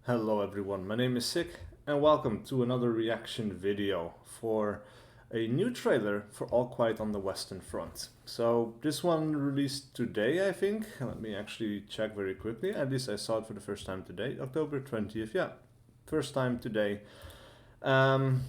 Hello everyone, my name is SiC and welcome to another reaction video for a new trailer for All Quiet on the Western Front. So this one released today, I think. Let me actually check very quickly. At least I saw it for the first time today, October 20th. Yeah, first time today. I'm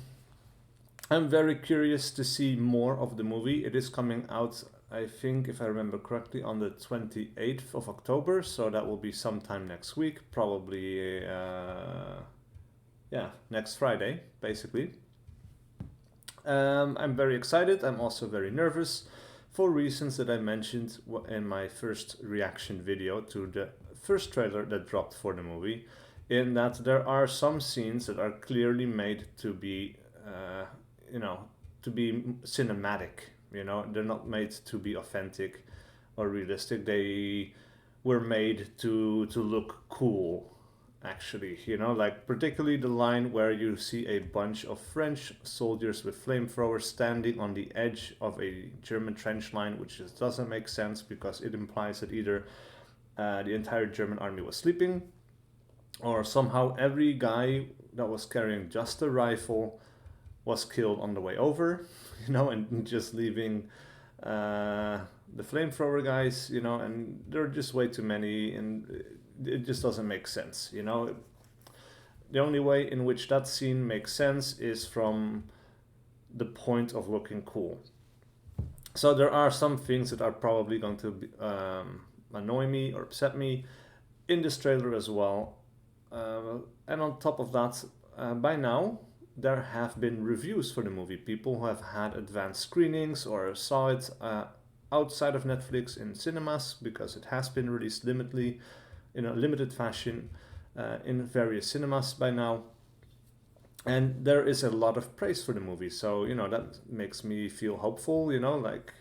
very curious to see more of the movie. It is coming out, I think, if I remember correctly, on the 28th of October, so that will be sometime next week, probably, yeah, next Friday, basically. I'm very excited. I'm also very nervous for reasons that I mentioned in my first reaction video to the first trailer that dropped for the movie, in that there are some scenes that are clearly made to be to be cinematic. They're not made to be authentic or realistic. They were made to look cool, actually. Like particularly the line where you see a bunch of French soldiers with flamethrowers standing on the edge of a German trench line, which just doesn't make sense because it implies that either the entire German army was sleeping, or somehow every guy that was carrying just a rifle was killed on the way over, and just leaving the flamethrower guys, and there are just way too many, and it just doesn't make sense. The only way in which that scene makes sense is from the point of looking cool. So there are some things that are probably going to annoy me or upset me in this trailer as well. And on top of that, by now, there have been reviews for the movie. People who have had advanced screenings or saw it outside of Netflix in cinemas, because it has been released limitedly, in a limited fashion, in various cinemas by now. And there is a lot of praise for the movie. So, that makes me feel hopeful, like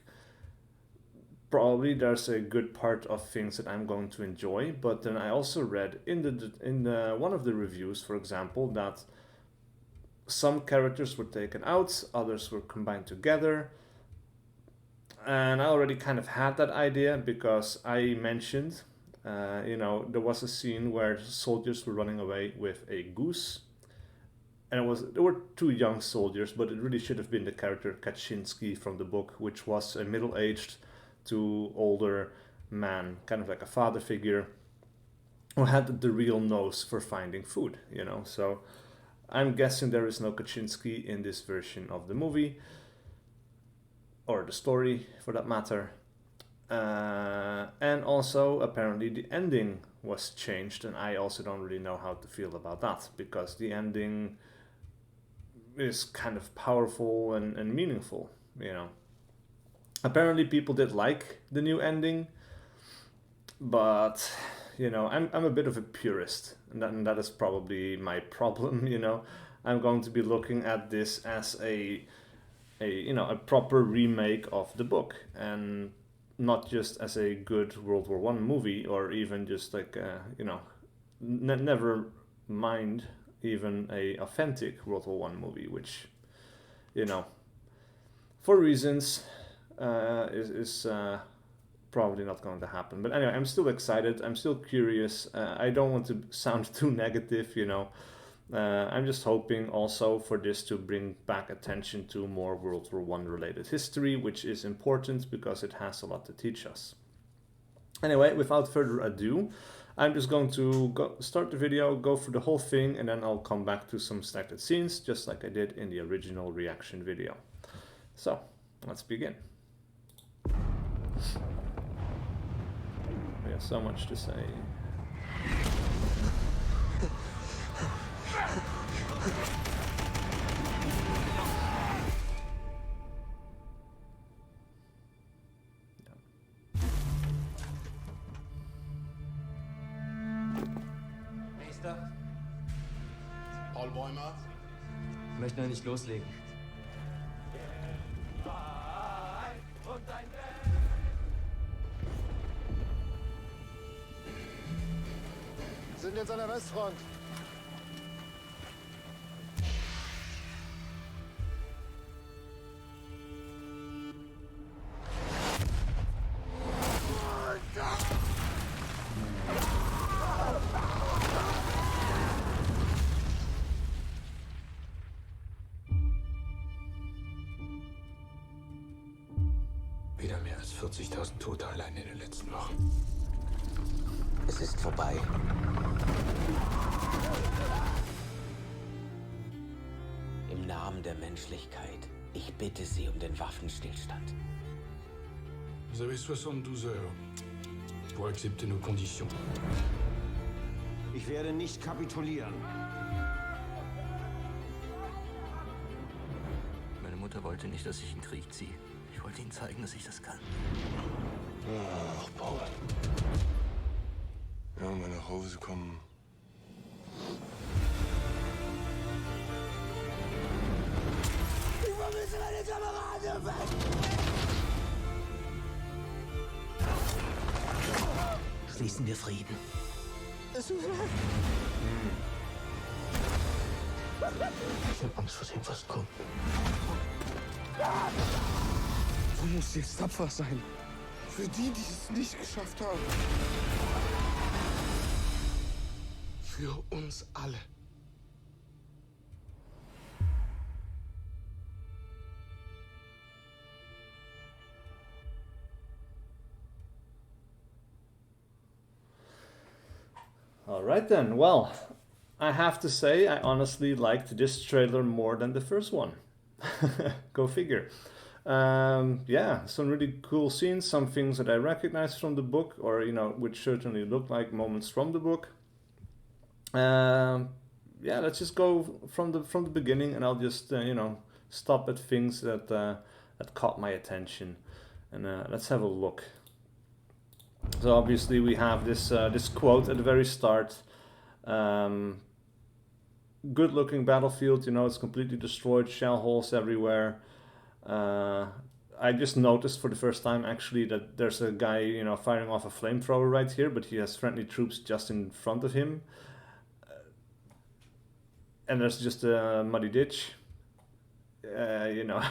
probably there's a good part of things that I'm going to enjoy. But then I also read in one of the reviews, for example, that some characters were taken out, others were combined together. And I already kind of had that idea because I mentioned, there was a scene where soldiers were running away with a goose. And there were two young soldiers, but it really should have been the character Kaczynski from the book, which was a middle-aged to older man, kind of like a father figure, who had the real nose for finding food, So I'm guessing there is no Kaczynski in this version of the movie, or the story for that matter. And also, apparently, the ending was changed, and I also don't really know how to feel about that, because the ending is kind of powerful and meaningful, Apparently, people did like the new ending, but I'm a bit of a purist, and that is probably my problem. I'm going to be looking at this as a proper remake of the book, and not just as a good World War I movie, or even just like never mind even a authentic World War I movie, which for reasons is probably not going to happen. But anyway, I'm still excited. I'm still curious. I don't want to sound too negative, I'm just hoping also for this to bring back attention to more World War I related history, which is important because it has a lot to teach us. Anyway, without further ado, I'm just going to start the video, go through the whole thing, and then I'll come back to some selected scenes, just like I did in the original reaction video. So, let's begin. We have so much to say. Nächster. Paul Bäumer. Ich möchte noch nicht loslegen. Wir sind jetzt an der Westfront. mehr als 40.000 Tote allein in den letzten Wochen. Es ist vorbei. Im Namen der Menschlichkeit, ich bitte Sie um den Waffenstillstand. Vous avez 72 heures pour accepter nos conditions. Ich werde nicht kapitulieren. Meine Mutter wollte nicht, dass ich in den Krieg ziehe. Ich wollte ihnen zeigen, dass ich das kann. Ach, Paul. Ja, wenn wir nach Hause kommen. Ich vermisse meine Kameraden weg! Schließen wir Frieden. Es ist weg! Ich habe Angst vor dem, was kommt. Du musst jetzt tapfer sein. Für die, die es nicht geschafft haben. Für uns alle. Alright then, well, I have to say I honestly liked this trailer more than the first one. Go figure. Yeah, some really cool scenes, some things that I recognize from the book, or, you know, which certainly look like moments from the book. Yeah, let's just go from the beginning, and I'll just, you know, stop at things that caught my attention, and let's have a look. So obviously we have this this quote at the very start. Good looking battlefield, you know, it's completely destroyed, shell holes everywhere. I just noticed for the first time actually that there's a guy, you know, firing off a flamethrower right here, but he has friendly troops just in front of him. And there's just a muddy ditch. You know,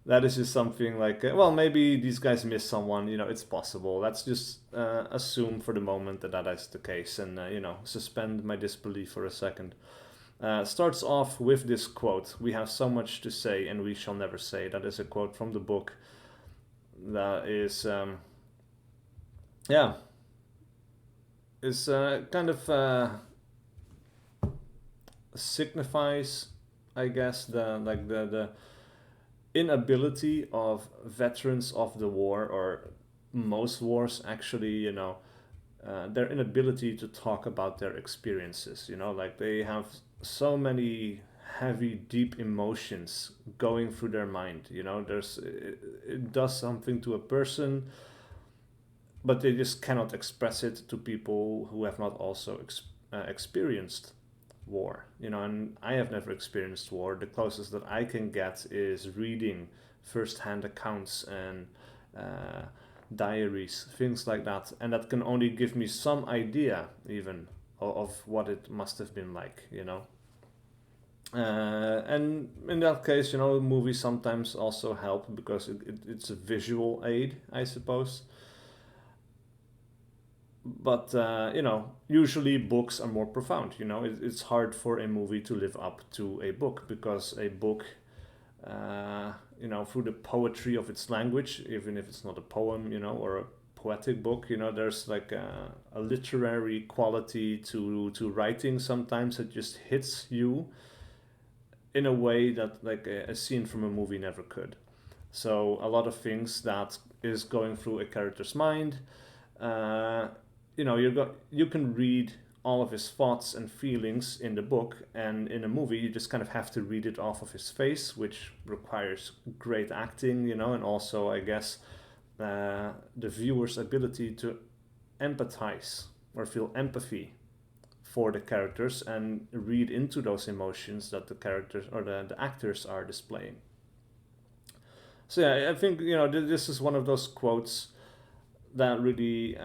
that is just something like, well, maybe these guys missed someone, you know, it's possible. Let's just assume for the moment that that is the case, and, you know, suspend my disbelief for a second. Starts off with this quote: "We have so much to say and we shall never say." That is a quote from the book that is, yeah, is kind of signifies, I guess, the inability of veterans of the war, or most wars actually, you know, their inability to talk about their experiences, you know, like they have so many heavy, deep emotions going through their mind, you know, it does something to a person, but they just cannot express it to people who have not also experienced war, you know. And I have never experienced war. The closest that I can get is reading first-hand accounts and diaries, things like that, and that can only give me some idea even of what it must have been like, you know. And in that case, you know, movies sometimes also help because it's a visual aid, I suppose. But, you know, usually books are more profound, you know. It's hard for a movie to live up to a book, because a book, you know, through the poetry of its language, even if it's not a poem, you know, or a poetic book, you know, there's like a literary quality to writing sometimes that just hits you in a way that like a scene from a movie never could. So a lot of things that is going through a character's mind, you know, you can read all of his thoughts and feelings in the book, and in a movie you just kind of have to read it off of his face, which requires great acting, you know, and also, I guess, the viewer's ability to empathize or feel empathy for the characters and read into those emotions that the characters or the actors are displaying. So yeah, I think, you know, this is one of those quotes that really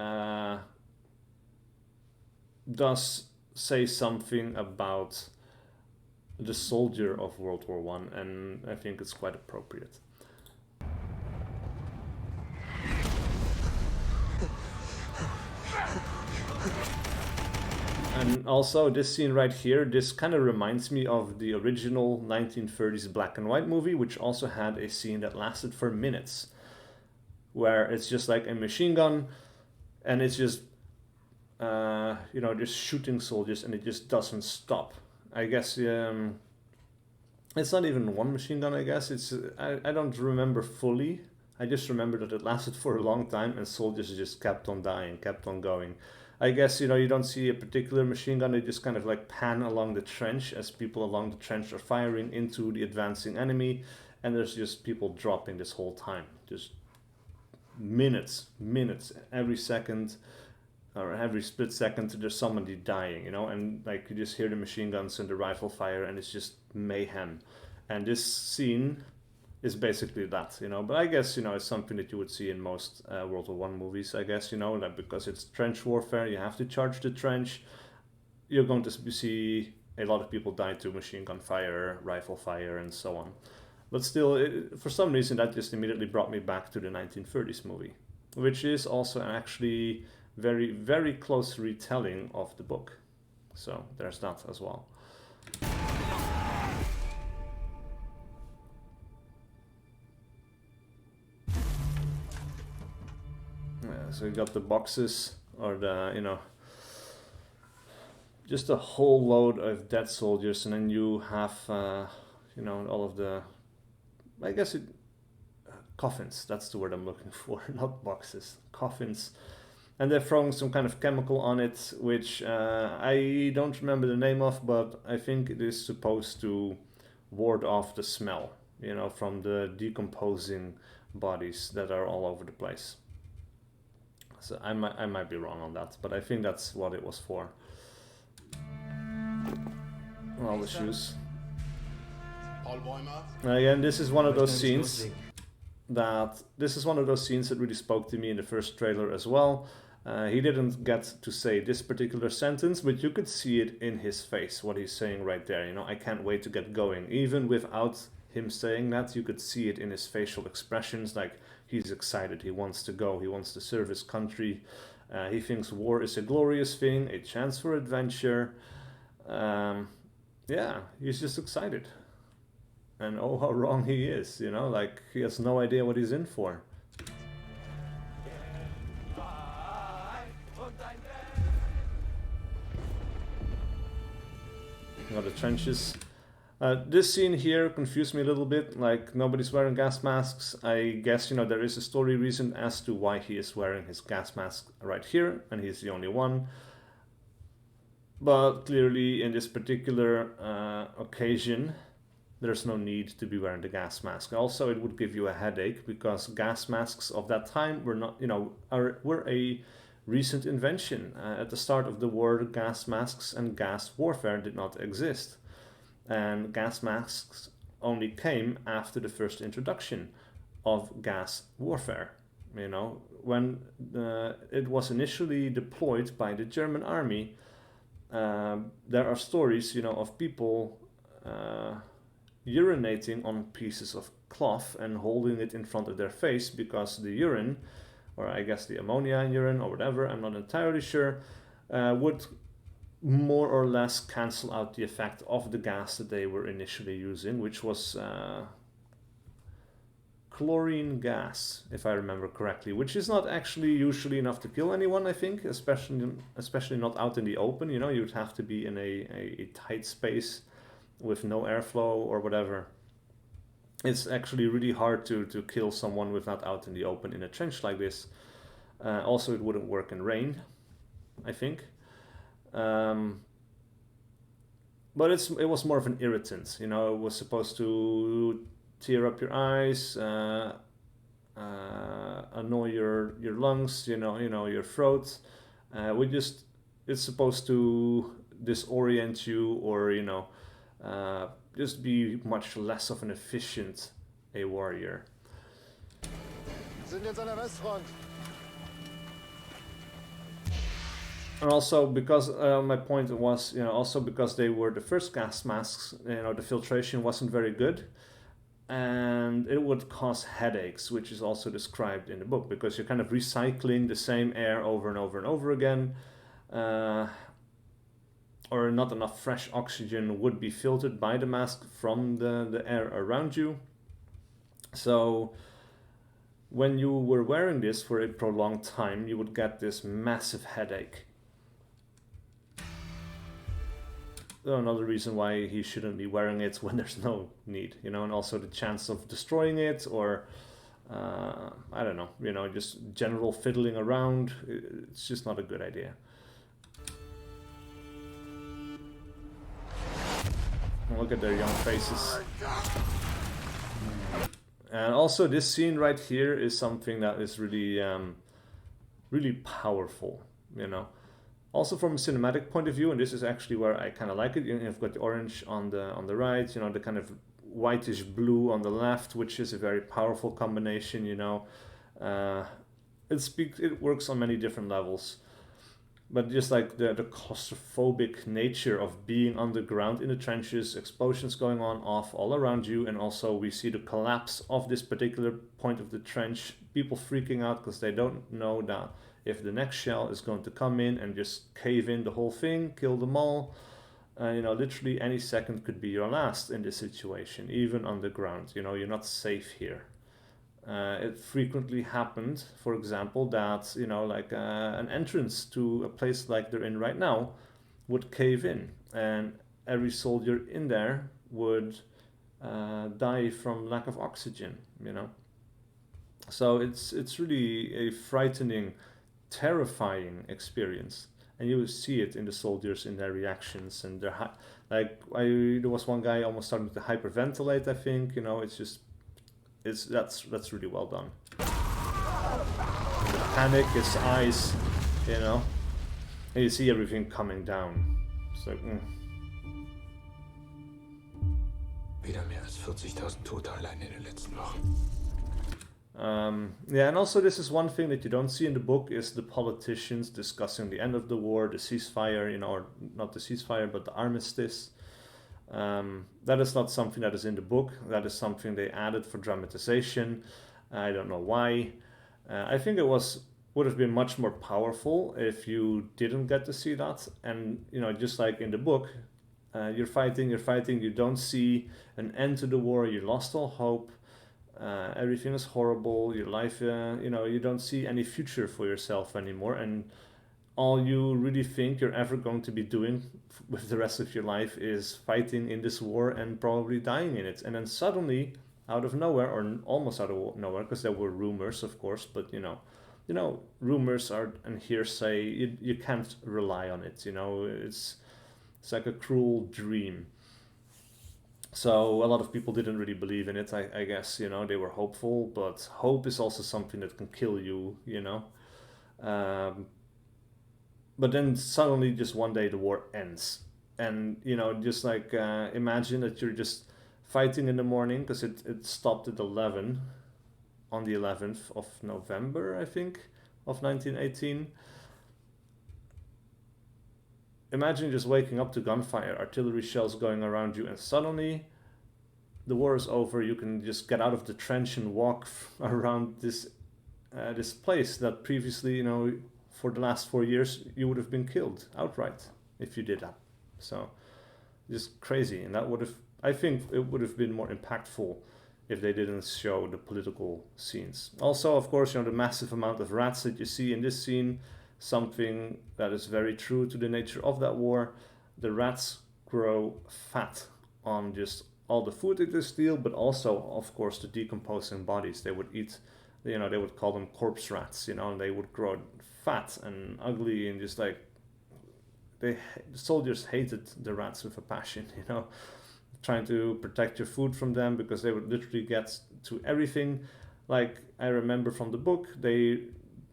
does say something about the soldier of World War One, and I think it's quite appropriate. And also this scene right here, this kind of reminds me of the original 1930s black and white movie, which also had a scene that lasted for minutes. where it's just like a machine gun, and it's just just shooting soldiers, and it just doesn't stop. I guess it's not even one machine gun. I guess I don't remember fully. I just remember that it lasted for a long time, and soldiers just kept on dying, kept on going. I guess you don't see a particular machine gun. They just kind of like pan along the trench as people along the trench are firing into the advancing enemy, and there's just people dropping this whole time, just minutes, every second or every split second there's somebody dying, and like you just hear the machine guns and the rifle fire, and it's just mayhem. And this scene is basically that, but I guess it's something that you would see in most World War One movies, I guess, like, because it's trench warfare, you have to charge the trench, you're going to see a lot of people die to machine gun fire, rifle fire, and so on. But still, for some reason, that just immediately brought me back to the 1930s movie, which is also actually very, very close retelling of the book. So there's that as well. Yeah, so you got the boxes, or the, just a whole load of dead soldiers, and then you have, all of the, I guess coffins, that's the word I'm looking for, not boxes, coffins. And they're throwing some kind of chemical on it, which I don't remember the name of, but I think it is supposed to ward off the smell, from the decomposing bodies that are all over the place. So I might be wrong on that, but I think that's what it was for. All the shoes. Again, this is one of those scenes that really spoke to me in the first trailer as well. He didn't get to say this particular sentence, but you could see it in his face, what he's saying right there. I can't wait to get going. Even without him saying that, you could see it in his facial expressions, like he's excited, he wants to go, he wants to serve his country. He thinks war is a glorious thing, a chance for adventure. Yeah, he's just excited. And oh, how wrong he is, like he has no idea what he's in for. The trenches. This scene here confused me a little bit, like nobody's wearing gas masks. I guess, there is a story reason as to why he is wearing his gas mask right here, and he's the only one. But clearly in this particular occasion, there's no need to be wearing the gas mask. Also, it would give you a headache, because gas masks of that time were not, were a recent invention. At the start of the war, gas masks and gas warfare did not exist. And gas masks only came after the first introduction of gas warfare. When it was initially deployed by the German army, there are stories, of people urinating on pieces of cloth and holding it in front of their face, because the urine, or I guess the ammonia in urine or whatever, I'm not entirely sure, would more or less cancel out the effect of the gas that they were initially using, which was chlorine gas, if I remember correctly, which is not actually usually enough to kill anyone, I think, especially not out in the open. You'd have to be in a tight space with no airflow or whatever. It's actually really hard to kill someone with that out in the open in a trench like this. Also, it wouldn't work in rain, I think. But it was more of an irritant. It was supposed to tear up your eyes, annoy your lungs, your throat. It's supposed to disorient you, or just be much less of an efficient a warrior. Sind jetzt an der Westfront. And also because my point was, also because they were the first gas masks, the filtration wasn't very good, and it would cause headaches, which is also described in the book, because you're kind of recycling the same air over and over and over again, or not enough fresh oxygen would be filtered by the mask from the air around you. So when you were wearing this for a prolonged time, you would get this massive headache. Another reason why he shouldn't be wearing it when there's no need, you know, and also the chance of destroying it, or I don't know, you know, just general fiddling around. It's just not a good idea. Look at their young faces. And also this scene right here is something that is really, really powerful, you know. Also from a cinematic point of view, and this is actually where I kind of like it. You've got the orange on the right, you know, the kind of whitish blue on the left, which is a very powerful combination, you know. It works on many different levels. But just like the claustrophobic nature of being underground in the trenches, explosions going on off all around you, and also we see the collapse of this particular point of the trench, people freaking out because they don't know that if the next shell is going to come in and just cave in the whole thing, kill them all. You know, literally any second could be your last in this situation, even underground. You know, you're not safe here. It frequently happened, for example, that, you know, like an entrance to a place like they're in right now would cave in, and every soldier in there would die from lack of oxygen, you know. So it's really a frightening, terrifying experience, and you will see it in the soldiers, in their reactions, and their there was one guy almost starting to hyperventilate, I think, you know. That's really well done. The panic, his eyes, you know, and you see everything coming down. It's like, Wieder mehr als 40.000 Tote allein in den letzten Wochen. Yeah, and also this is one thing that you don't see in the book, is the politicians discussing the end of the war, the ceasefire, you know, or not the ceasefire, but the armistice. That is not something that is in the book. That is something they added for dramatization. I don't know why. I think it would have been much more powerful if you didn't get to see that. And, you know, just like in the book, you're fighting, you don't see an end to the war, you lost all hope, everything is horrible, your life, you know, you don't see any future for yourself anymore, and all you really think you're ever going to be doing with the rest of your life is fighting in this war and probably dying in it. And then suddenly, out of nowhere, or almost out of nowhere, because there were rumors, of course, but you know, rumors are and hearsay. You can't rely on it. You know, it's like a cruel dream. So a lot of people didn't really believe in it. I guess, you know, they were hopeful, but hope is also something that can kill you. You know. But then suddenly, just one day, the war ends. And, you know, just like, imagine that you're just fighting in the morning, because it stopped at 11, on the 11th of November, I think, of 1918. Imagine just waking up to gunfire, artillery shells going around you, and suddenly the war is over. You can just get out of the trench and walk around this place that previously, you know, for the last 4 years, you would have been killed outright if you did that. So, just crazy. And that would have, I think it would have been more impactful if they didn't show the political scenes. Also, of course, you know, the massive amount of rats that you see in this scene, something that is very true to the nature of that war. The rats grow fat on just all the food that they steal, but also, of course, the decomposing bodies. They would eat, you know, they would call them corpse rats, you know, and they would grow fat and ugly, and just like the soldiers hated the rats with a passion, you know, trying to protect your food from them, because they would literally get to everything. Like, I remember from the book, they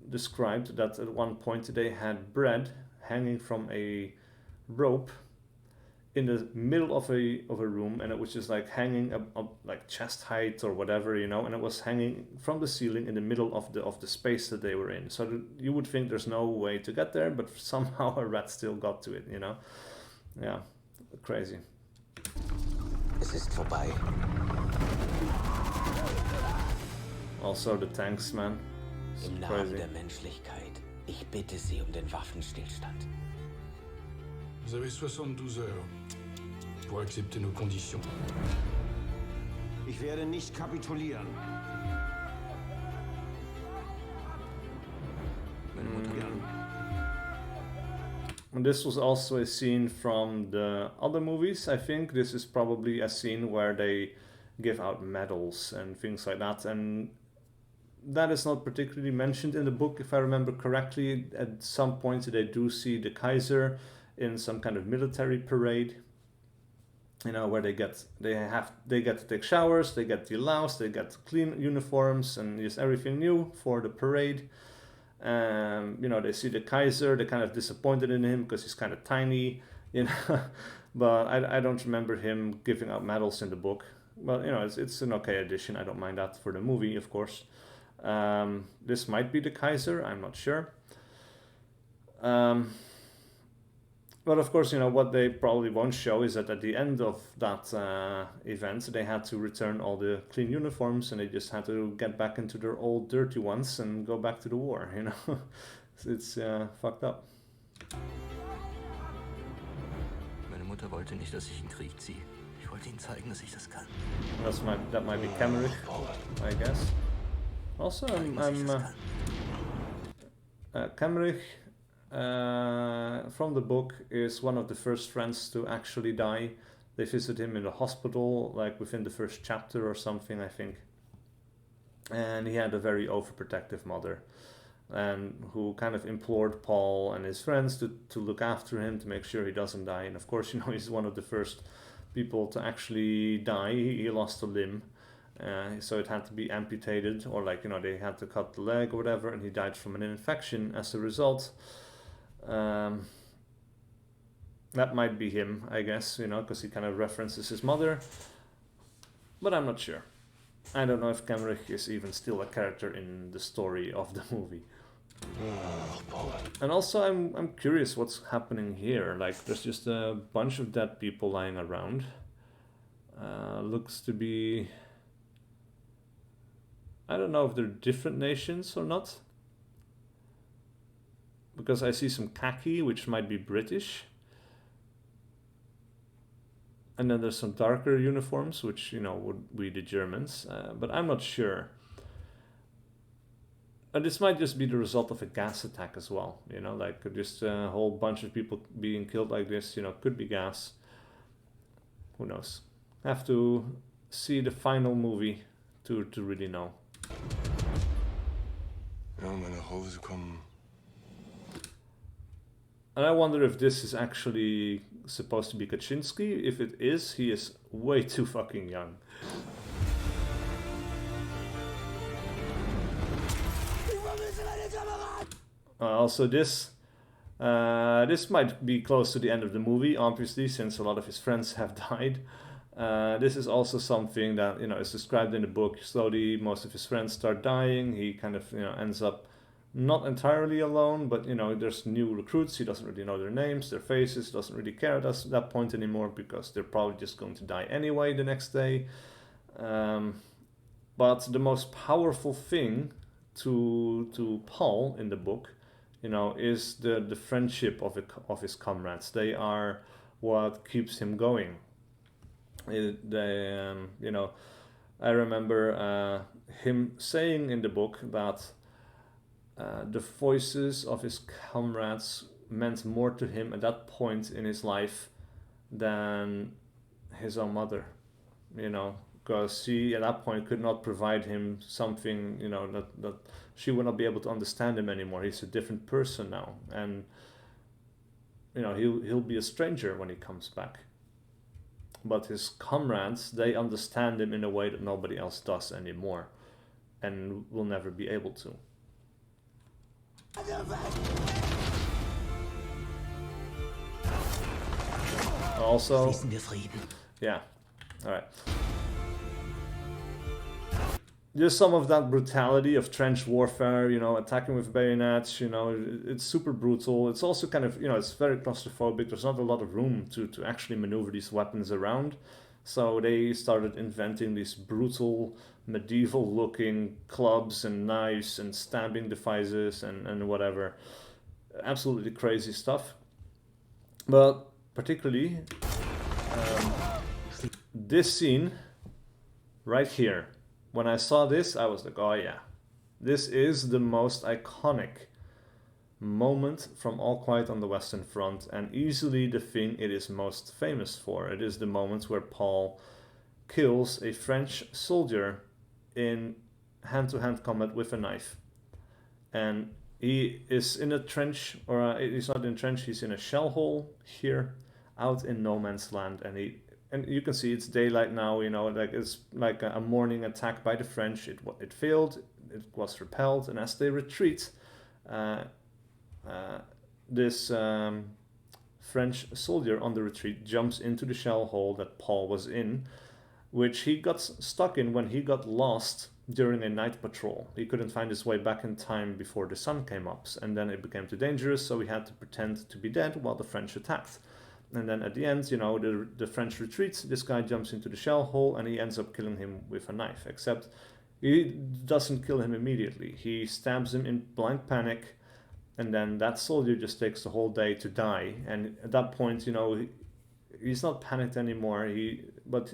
described that at one point they had bread hanging from a rope in the middle of a room, and it was just like hanging up like chest height or whatever, you know, and it was hanging from the ceiling in the middle of the space that they were in. So you would think there's no way to get there, but somehow a rat still got to it, you know. Yeah, crazy. Es ist vorbei. Also the tanks, man. It's Im Namen crazy. der Menschlichkeit, ich bitte Sie um den Waffenstillstand. Vous avez 72 heures pour accepter nos conditions. Ich werde nicht kapitulieren. And this was also a scene from the other movies, I think. This is probably a scene where they give out medals and things like that. And that is not particularly mentioned in the book, if I remember correctly. At some point they do see the Kaiser in some kind of military parade, you know, where they get to take showers, they get the allows, they get clean uniforms and just everything new for the parade. You know, they see the Kaiser, they're kind of disappointed in him because he's kind of tiny, you know. But I don't remember him giving out medals in the book. Well, you know, it's an okay addition. I don't mind that for the movie, of course. This might be the Kaiser, I'm not sure. But of course, you know, what they probably won't show is that at the end of that event, they had to return all the clean uniforms and they just had to get back into their old dirty ones and go back to the war, you know. It's fucked up. Meine Mutter wollte nicht, dass ich in den Krieg ziehe. Ich wollte ihnen zeigen, dass ich das kann. That might be Kemmerich, I guess. Also, Kemmerich, from the book, is one of the first friends to actually die. They visit him in the hospital, like within the first chapter or something, I think. And he had a very overprotective mother, and who kind of implored Paul and his friends to look after him, to make sure he doesn't die. And of course, you know, he's one of the first people to actually die. He lost a limb. So it had to be amputated, or like, you know, they had to cut the leg or whatever, and he died from an infection as a result. That might be him, I guess, you know, because he kind of references his mother, but I'm not sure. I don't know if Kemmerich is even still a character in the story of the movie. And also I'm curious what's happening here. Like, there's just a bunch of dead people lying around. Looks to be, I don't know if they're different nations or not, because I see some khaki, which might be British, and then there's some darker uniforms, which, you know, would be the Germans, but I'm not sure. And this might just be the result of a gas attack as well, you know, like just a whole bunch of people being killed like this, you know, could be gas. Who knows? Have to see the final movie to really know. Ja, mal nach Hause kommen. And I wonder if this is actually supposed to be Kaczynski. If it is, he is way too fucking young. Also, this might be close to the end of the movie, obviously, since a lot of his friends have died. This is also something that, you know, is described in the book. Slowly, most of his friends start dying. He kind of, you know, ends up not entirely alone, but, you know, there's new recruits. He doesn't really know their names, their faces, doesn't really care at that point anymore, because they're probably just going to die anyway the next day. But the most powerful thing to Paul in the book, you know, is the friendship of his comrades. They are what keeps him going. You know, I remember him saying in the book that the voices of his comrades meant more to him at that point in his life than his own mother, you know, because she at that point could not provide him something, you know, that she would not be able to understand him anymore. He's a different person now, and, you know, he'll be a stranger when he comes back. But his comrades, they understand him in a way that nobody else does anymore, and will never be able to. Also, yeah, all right. Just some of that brutality of trench warfare, you know, attacking with bayonets, you know, it's super brutal. It's also kind of, you know, it's very claustrophobic. There's not a lot of room to actually maneuver these weapons around. So they started inventing these brutal, medieval-looking clubs and knives and stabbing devices and whatever. Absolutely crazy stuff. But particularly, this scene right here. When I saw this, I was like, oh yeah, this is the most iconic moment from All Quiet on the Western Front, and easily the thing it is most famous for. It is the moment where Paul kills a French soldier in hand-to-hand combat with a knife. And he is in a trench, or he's not in a trench, he's in a shell hole here, out in no man's land, and you can see it's daylight now, you know, like it's like a morning attack by the French. It failed, it was repelled, and as they retreat, this French soldier on the retreat jumps into the shell hole that Paul was in, which he got stuck in when he got lost during a night patrol. He couldn't find his way back in time before the sun came up, and then it became too dangerous, so he had to pretend to be dead while the French attacked. And then at the end, you know, the French retreats, this guy jumps into the shell hole and he ends up killing him with a knife, except he doesn't kill him immediately. He stabs him in blind panic, and then that soldier just takes the whole day to die. And at that point, you know, he's not panicked anymore, but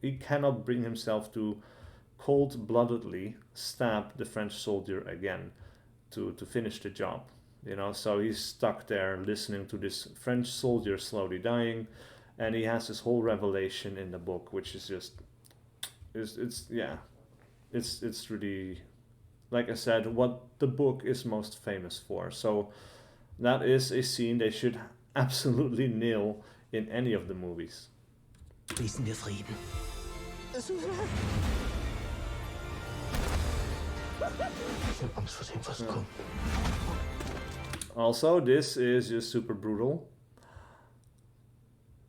he cannot bring himself to cold-bloodedly stab the French soldier again to finish the job. You know, so he's stuck there listening to this French soldier slowly dying, and he has this whole revelation in the book, which is just, it's really, like I said, what the book is most famous for. So that is a scene they should absolutely nail in any of the movies. Schließen wir Frieden. Es tut mir leid. Ich hab Angst vor dem, was kommt. Also, this is just super brutal.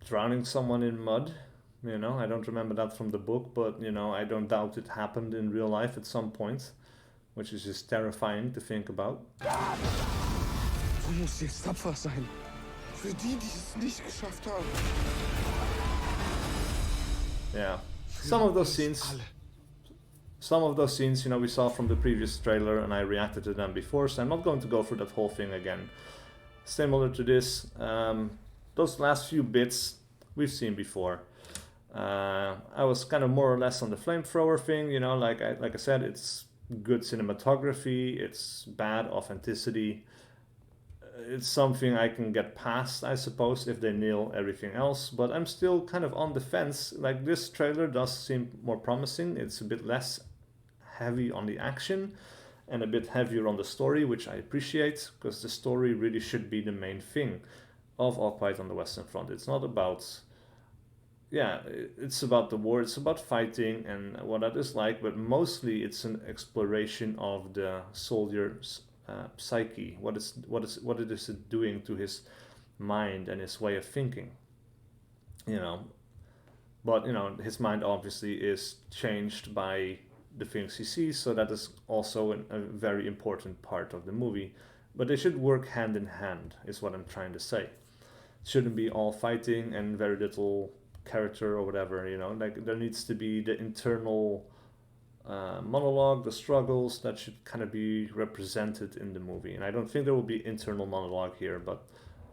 Drowning someone in mud, you know, I don't remember that from the book, but, you know, I don't doubt it happened in real life at some point, which is just terrifying to think about. Du musst jetzt tapfer sein. Für die, die es nicht geschafft haben. Yeah. Some of those scenes, you know, we saw from the previous trailer, and I reacted to them before, so I'm not going to go through that whole thing again. Similar to this, those last few bits we've seen before. I was kind of more or less on the flamethrower thing, you know, like I said, it's good cinematography, it's bad authenticity. It's something I can get past, I suppose, if they nail everything else, but I'm still kind of on the fence. Like, this trailer does seem more promising. It's a bit less heavy on the action and a bit heavier on the story, which I appreciate, because the story really should be the main thing of All Quiet on the Western Front. It's not about, it's about the war, it's about fighting and what that is like, but mostly it's an exploration of the soldier's psyche, what it is doing to his mind and his way of thinking, you know. But, you know, his mind obviously is changed by the things he sees, so that is also a very important part of the movie. But they should work hand in hand, is what I'm trying to say. It shouldn't be all fighting and very little character or whatever, you know. Like, there needs to be the internal monologue, the struggles that should kind of be represented in the movie. And I don't think there will be internal monologue here, but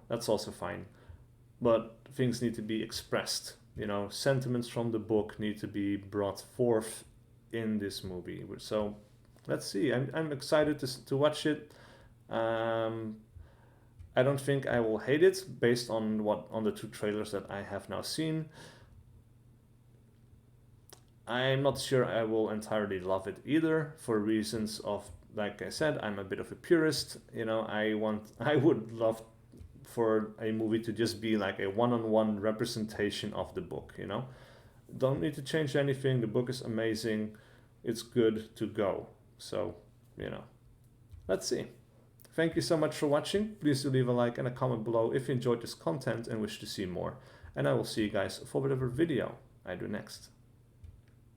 that's also fine. But things need to be expressed, you know, sentiments from the book need to be brought forth in this movie. So let's see. I'm excited to watch it. I don't think I will hate it based on the two trailers that I have now seen. I'm not sure I will entirely love it either, for reasons of, like I said, I'm a bit of a purist. You know, I would love for a movie to just be like a one-on-one representation of the book, you know. Don't need to change anything. The book is amazing. It's good to go. So, you know, let's see. Thank you so much for watching. Please do leave a like and a comment below if you enjoyed this content and wish to see more. And I will see you guys for whatever video I do next.